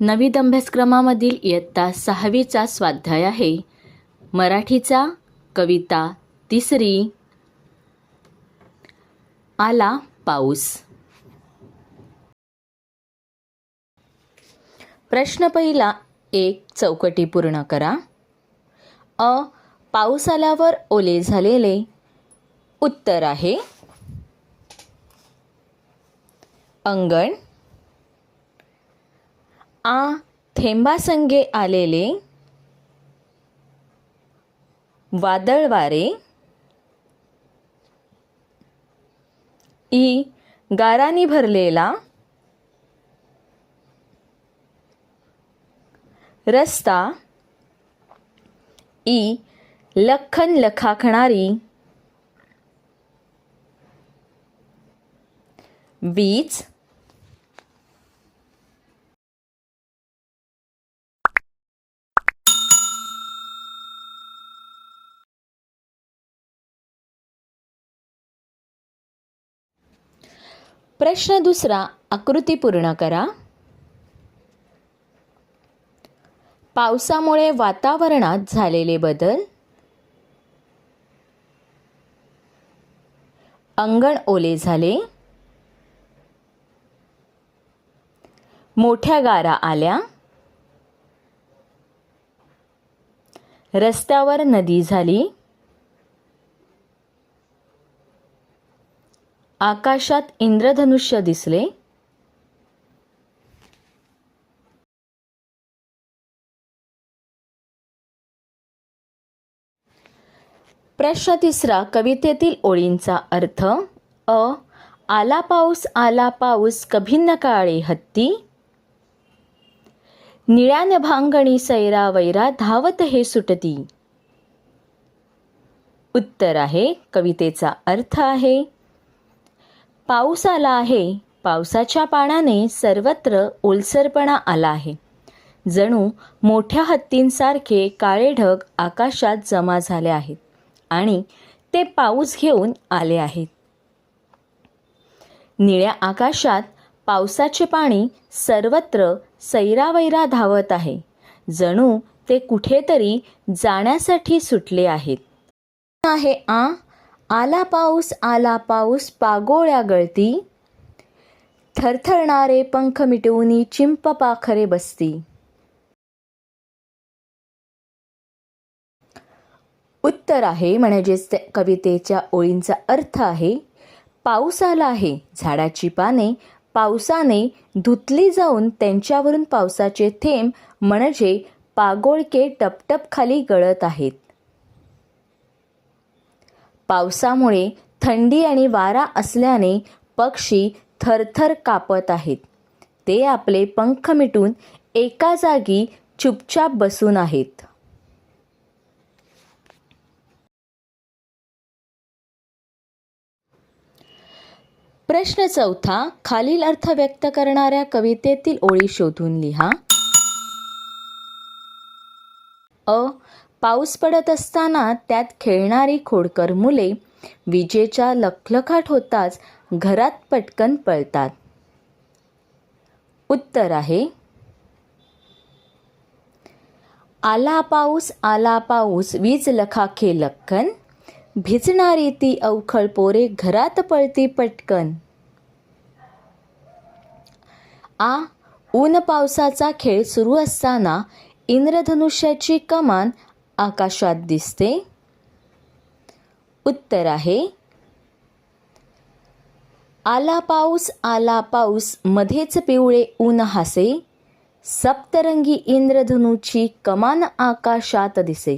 नवीन अभ्यासक्रमामधील इयत्ता 6वीचा स्वाध्याय आहे मराठीचा कविता तिसरी आला पाऊस। प्रश्न पहिला, एक चौकटी पूर्ण करा। पाऊस आल्यावर ओले झालेले, उत्तर आहे अंगण। थेंबासंगे आलेले, वादळ वारे। गारानी भरलेला, रस्ता। लखन लखाकणारी, वीज। प्रश्न दुसरा, आकृती पूर्ण करा। पावसामुळे वातावरणात झालेले बदल, अंगण ओले झाले, मोठ्या गारा आल्या, रस्त्यावर नदी झाली, आकाशात इंद्रधनुष्य दिसले। प्रश्न तिसरा, कवितेतील ओळींचा अर्थ। आला पाऊस कभिन्न काळे हत्ती, निळ्या नभांगणी सैरा वैरा धावत हे सुटती। उत्तर आहे, कवितेचा अर्थ आहे पाऊस आला आहे, पावसाच्या पाण्याने सर्वत्र ओलसरपणा आला आहे। जणू मोठ्या हत्तींसारखे काळे ढग आकाशात जमा झाले आहेत आणि ते पाऊस घेऊन आले आहेत। निळ्या आकाशात पावसाचे पाणी सर्वत्र सैरावैरा धावत आहे, जणू ते कुठेतरी जाण्यासाठी सुटले आहेत। आला पाऊस पागोळ्या गळती, थरथरणारे पंख मिटवून चिंप पाखरे बसती। उत्तर आहे, म्हणजेच कवितेच्या ओळींचा अर्थ आहे पाऊस आला आहे, झाडाची पाने पावसाने धुतली जाऊन त्यांच्यावरून पावसाचे थेंब म्हणजे पागोळके टपटप खाली गळत आहेत। पावसामुळे थंडी आणि वारा असल्याने पक्षी थरथर कापत आहेत, ते आपले पंख मिटून एका जागी चुपचाप बसून आहेत। प्रश्न चौथा, खालील अर्थ व्यक्त करणाऱ्या कवितेतील ओळी शोधून लिहा। पाऊस पडत असताना त्यात खेळणारी खोडकर मुले विजेचा लखलखाट होताच घरात पटकन पळतात। उत्तर आहे आला पाऊस वीज लखाके लख्खन, भिजणारी ती अवखळ पोरे घरात पळती पटकन। ऊन पावसाचा खेळ सुरू असताना इंद्रधनुष्याची कमान आकाशात दिसते। उत्तर आहे आला पाऊस मध्येच पिवळे ऊन हासे, सप्तरंगी इंद्रधनुची कमान आकाशात दिसे।